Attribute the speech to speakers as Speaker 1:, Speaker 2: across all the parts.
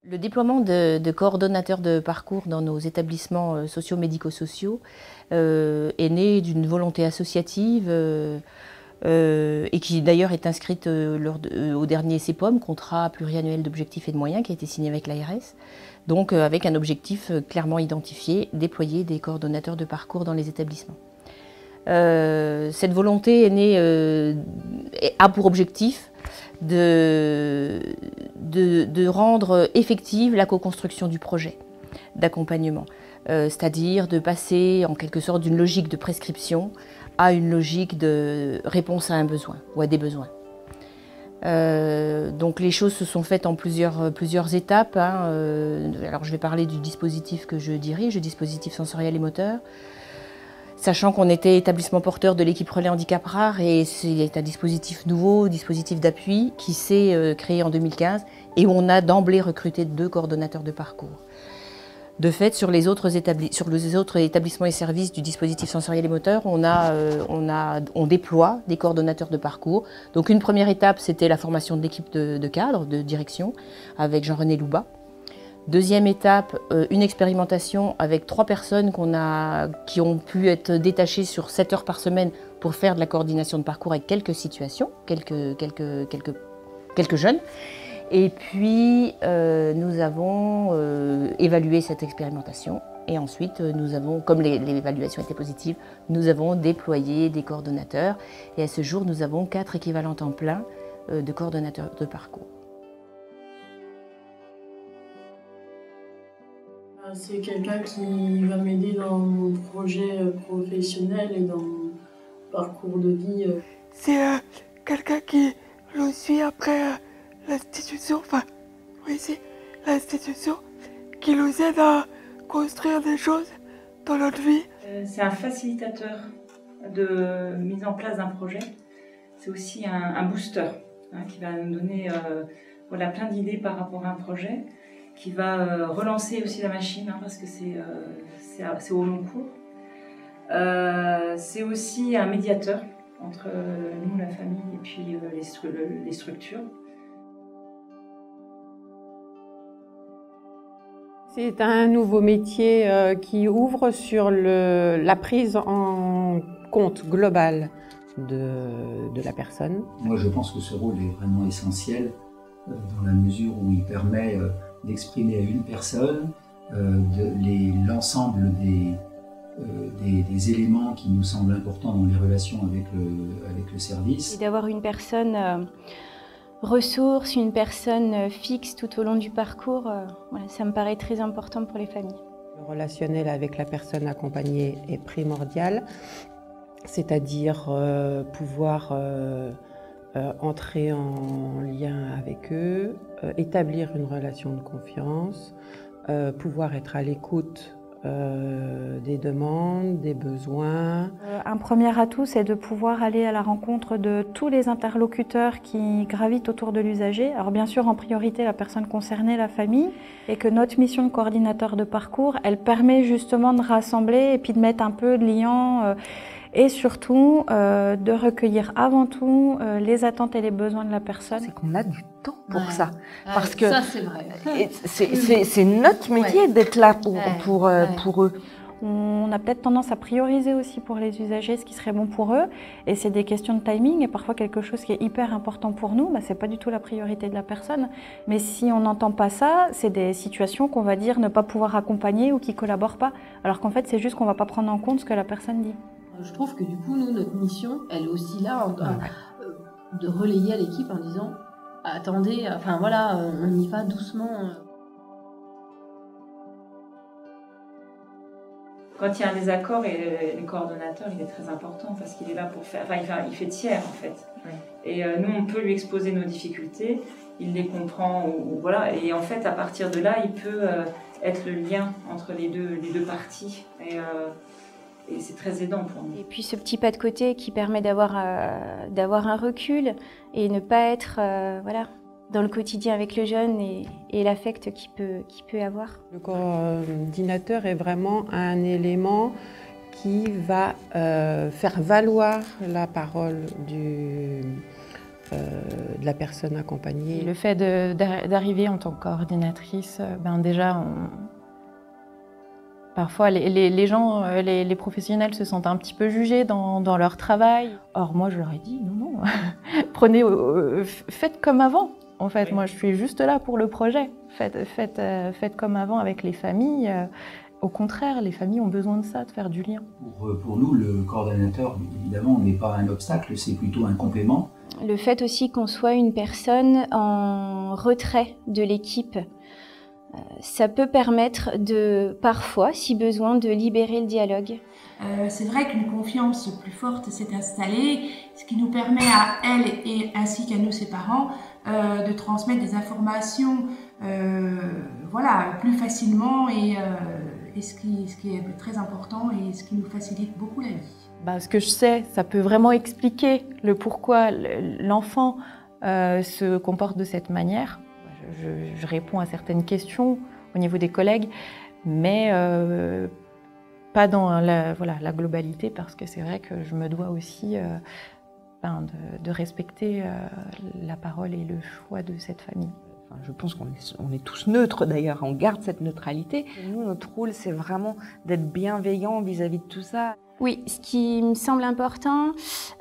Speaker 1: Le déploiement de coordonnateurs de parcours dans nos établissements socio-médico-sociaux est né d'une volonté associative et qui d'ailleurs est inscrite au dernier CEPOM, contrat pluriannuel d'objectifs et de moyens, qui a été signé avec l'ARS. Donc avec un objectif clairement identifié, déployer des coordonnateurs de parcours dans les établissements. Cette volonté est née, a pour objectif de rendre effective la co-construction du projet d'accompagnement, c'est-à-dire de passer en quelque sorte d'une logique de prescription à une logique de réponse à un besoin ou à des besoins. Donc les choses se sont faites en plusieurs étapes. Alors je vais parler du dispositif que je dirige, le dispositif sensoriel et moteur. Sachant qu'on était établissement porteur de l'équipe relais handicap rare et c'est un dispositif nouveau, dispositif d'appui qui s'est créé en 2015 et où on a d'emblée recruté 2 coordonnateurs de parcours. De fait, sur les autres établissements et services du dispositif sensoriel et moteur, on déploie des coordonnateurs de parcours. Donc une première étape, c'était la formation de l'équipe de cadre, de direction, avec Jean-René Louba. Deuxième étape, une expérimentation avec 3 personnes qui ont pu être détachées sur 7 heures par semaine pour faire de la coordination de parcours avec quelques situations, quelques jeunes. Et puis, nous avons évalué cette expérimentation. Et ensuite, comme l'évaluation était positive, nous avons déployé des coordonnateurs. Et à ce jour, nous avons 4 équivalents temps plein de coordonnateurs de parcours.
Speaker 2: C'est quelqu'un qui va m'aider dans mon projet professionnel et dans mon parcours de vie.
Speaker 3: C'est quelqu'un qui le suit après l'institution, l'institution qui nous aide à construire des choses dans notre vie.
Speaker 4: C'est un facilitateur de mise en place d'un projet. C'est aussi un booster qui va nous donner plein d'idées par rapport à un projet, qui va relancer aussi la machine parce que c'est au long cours. C'est aussi un médiateur entre nous, la famille, et puis les structures.
Speaker 5: C'est un nouveau métier qui ouvre sur la prise en compte globale de la personne.
Speaker 6: Moi, je pense que ce rôle est vraiment essentiel dans la mesure où il permet d'exprimer à une personne l'ensemble des éléments qui nous semblent importants dans les relations avec le service.
Speaker 7: Et d'avoir une personne ressource, une personne fixe tout au long du parcours, ça me paraît très important pour les familles.
Speaker 5: Le relationnel avec la personne accompagnée est primordial, c'est-à-dire pouvoir entrer en lien avec eux, établir une relation de confiance, pouvoir être à l'écoute des demandes, des besoins.
Speaker 8: Un premier atout, c'est de pouvoir aller à la rencontre de tous les interlocuteurs qui gravitent autour de l'usager. Alors bien sûr, en priorité, la personne concernée, la famille, et que notre mission de coordinateur de parcours, elle permet justement de rassembler et puis de mettre un peu de liant et surtout de recueillir avant tout les attentes et les besoins de la personne.
Speaker 9: C'est qu'on a du temps pour ça. Parce que
Speaker 2: ça, c'est vrai.
Speaker 9: C'est notre métier d'être là pour eux.
Speaker 8: On a peut-être tendance à prioriser aussi pour les usagers ce qui serait bon pour eux. Et c'est des questions de timing et parfois quelque chose qui est hyper important pour nous, ce n'est pas du tout la priorité de la personne. Mais si on n'entend pas ça, c'est des situations qu'on va dire ne pas pouvoir accompagner ou qui ne collaborent pas. Alors qu'en fait, c'est juste qu'on ne va pas prendre en compte ce que la personne dit.
Speaker 10: Je trouve que du coup, nous, notre mission, elle est aussi là de relayer à l'équipe en disant « Attendez, on y va doucement ».
Speaker 4: Quand il y a un désaccord, et le coordonnateur, il est très important parce qu'il est là pour faire... il fait tiers en fait. Oui. Et nous, on peut lui exposer nos difficultés, il les comprend, et en fait, à partir de là, il peut être le lien entre les deux parties. Et c'est très aidant pour nous.
Speaker 7: Et puis ce petit pas de côté qui permet d'avoir un recul et ne pas être dans le quotidien avec le jeune et l'affect qu'il peut avoir.
Speaker 5: Le coordinateur est vraiment un élément qui va faire valoir la parole de la personne accompagnée.
Speaker 11: Le fait d'arriver en tant que coordinatrice, déjà, parfois les gens, les professionnels se sentent un petit peu jugés dans leur travail. Or moi je leur ai dit non, prenez, faites comme avant. En fait, moi je suis juste là pour le projet. Faites comme avant avec les familles. Au contraire, les familles ont besoin de ça, de faire du lien.
Speaker 6: Pour nous, le coordonnateur, évidemment, n'est pas un obstacle, c'est plutôt un complément.
Speaker 7: Le fait aussi qu'on soit une personne en retrait de l'équipe, ça peut permettre parfois, si besoin, de libérer le dialogue.
Speaker 12: C'est vrai qu'une confiance plus forte s'est installée, ce qui nous permet à elle et ainsi qu'à nous, ses parents, de transmettre des informations plus facilement et ce qui est très important et ce qui nous facilite beaucoup la vie.
Speaker 11: Ce que je sais, ça peut vraiment expliquer le pourquoi l'enfant se comporte de cette manière. Je réponds à certaines questions au niveau des collègues, mais pas dans la globalité, parce que c'est vrai que je me dois aussi de respecter la parole et le choix de cette famille.
Speaker 9: Je pense qu'on est tous neutres d'ailleurs, on garde cette neutralité. Nous, notre rôle, c'est vraiment d'être bienveillant vis-à-vis de tout ça.
Speaker 7: Oui, ce qui me semble important,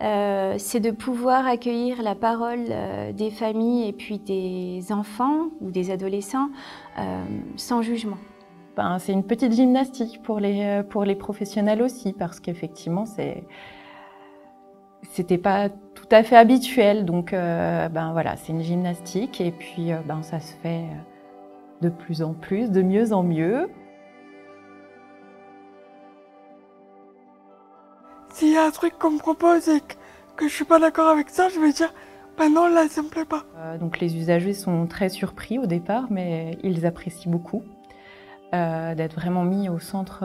Speaker 7: c'est de pouvoir accueillir la parole des familles et puis des enfants ou des adolescents sans jugement.
Speaker 11: C'est une petite gymnastique pour les professionnels aussi, parce qu'effectivement, c'était pas tout à fait habituel. Donc, c'est une gymnastique et puis ça se fait de plus en plus, de mieux en mieux.
Speaker 3: S'il y a un truc qu'on me propose et que je suis pas d'accord avec ça, je vais dire non, là ça me plaît pas.
Speaker 11: Donc les usagers sont très surpris au départ, mais ils apprécient beaucoup d'être vraiment mis au centre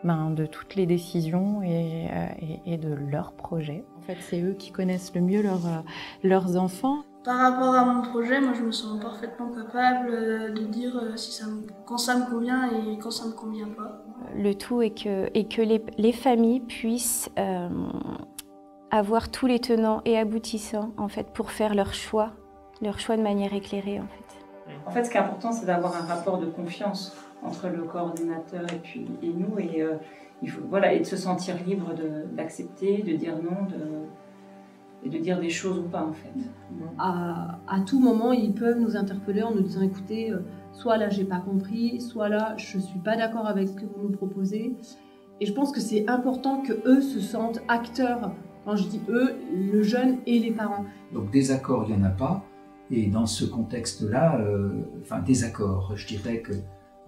Speaker 11: de toutes les décisions et de leurs projets. En fait, c'est eux qui connaissent le mieux leurs enfants.
Speaker 2: Par rapport à mon projet, moi je me sens parfaitement capable de dire quand ça me convient et quand ça me convient pas.
Speaker 7: Le tout est que les familles puissent avoir tous les tenants et aboutissants en fait, pour faire leur choix de manière éclairée.
Speaker 4: En fait, ce qui est important, c'est d'avoir un rapport de confiance entre le coordinateur et nous, et de se sentir libre d'accepter, de dire non, et de dire des choses ou pas en fait.
Speaker 10: À tout moment, ils peuvent nous interpeller en nous disant écoutez, soit là j'ai pas compris, soit là je suis pas d'accord avec ce que vous nous proposez. Et je pense que c'est important que eux se sentent acteurs. Quand je dis eux, le jeune et les parents.
Speaker 6: Donc désaccord, il n'y en a pas. Et dans ce contexte-là, désaccord, je dirais que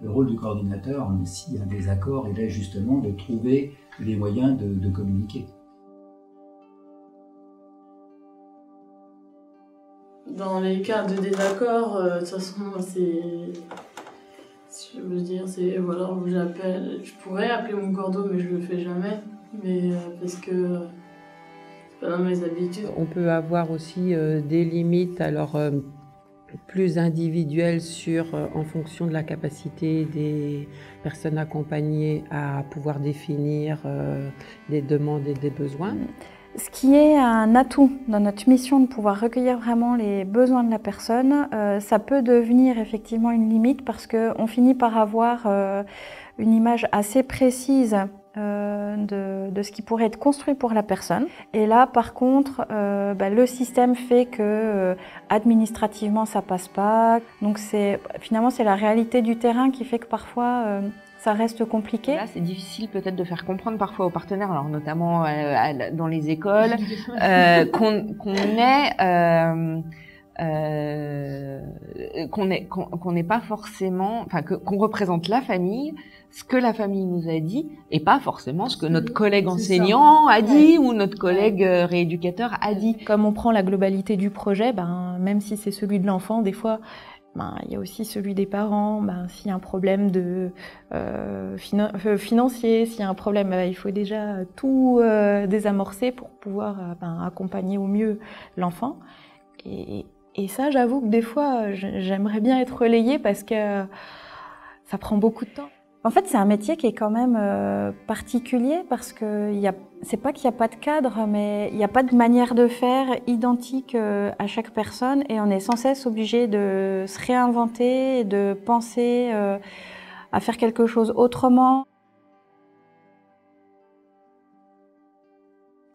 Speaker 6: le rôle du coordinateur, s'il y a un désaccord, il est justement de trouver les moyens de communiquer.
Speaker 2: Dans les cas de désaccord, de toute façon, je pourrais appeler mon cordeau, mais je le fais jamais, parce que c'est pas dans mes habitudes.
Speaker 5: On peut avoir aussi des limites, plus individuelles en fonction de la capacité des personnes accompagnées à pouvoir définir des demandes et des besoins.
Speaker 8: Ce qui est un atout dans notre mission de pouvoir recueillir vraiment les besoins de la personne, ça peut devenir effectivement une limite parce qu'on finit par avoir une image assez précise de ce qui pourrait être construit pour la personne. Et là, par contre, le système fait que administrativement, ça passe pas. Donc finalement, c'est la réalité du terrain qui fait que parfois, ça reste compliqué.
Speaker 9: Là, c'est difficile peut-être de faire comprendre parfois aux partenaires, alors notamment dans les écoles, qu'on n'est pas forcément, qu'on représente la famille, ce que la famille nous a dit, et pas forcément ce que notre collègue enseignant a dit ou notre collègue rééducateur a dit.
Speaker 11: Comme on prend la globalité du projet, même si c'est celui de l'enfant, des fois, il y a aussi celui des parents. S'il y a un problème financier, s'il y a un problème, il faut déjà tout désamorcer pour pouvoir accompagner au mieux l'enfant. Et ça, j'avoue que des fois, j'aimerais bien être relayée parce que ça prend beaucoup de temps.
Speaker 8: En fait, c'est un métier qui est quand même particulier parce que c'est pas qu'il n'y a pas de cadre, mais il n'y a pas de manière de faire identique à chaque personne et on est sans cesse obligé de se réinventer et de penser à faire quelque chose autrement.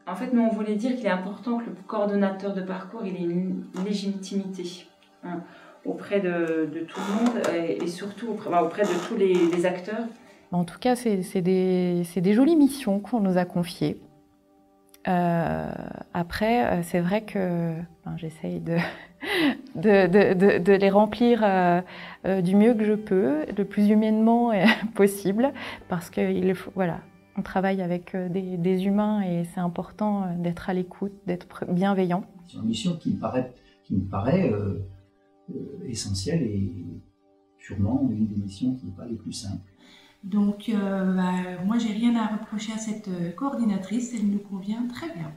Speaker 4: En fait, nous, on voulait dire qu'il est important que le coordonnateur de parcours il ait une légitimité auprès de tout le monde et surtout auprès de tous les acteurs.
Speaker 11: En tout cas, c'est des jolies missions qu'on nous a confiées. Après, c'est vrai que j'essaye de les remplir du mieux que je peux, le plus humainement possible, parce qu'il faut, voilà, on travaille avec des humains et c'est important d'être à l'écoute, d'être bienveillant.
Speaker 6: C'est une mission qui me paraît essentielle et sûrement une des missions qui n'est pas les plus simples.
Speaker 12: Donc, moi, j'ai rien à reprocher à cette coordinatrice, elle nous convient très bien.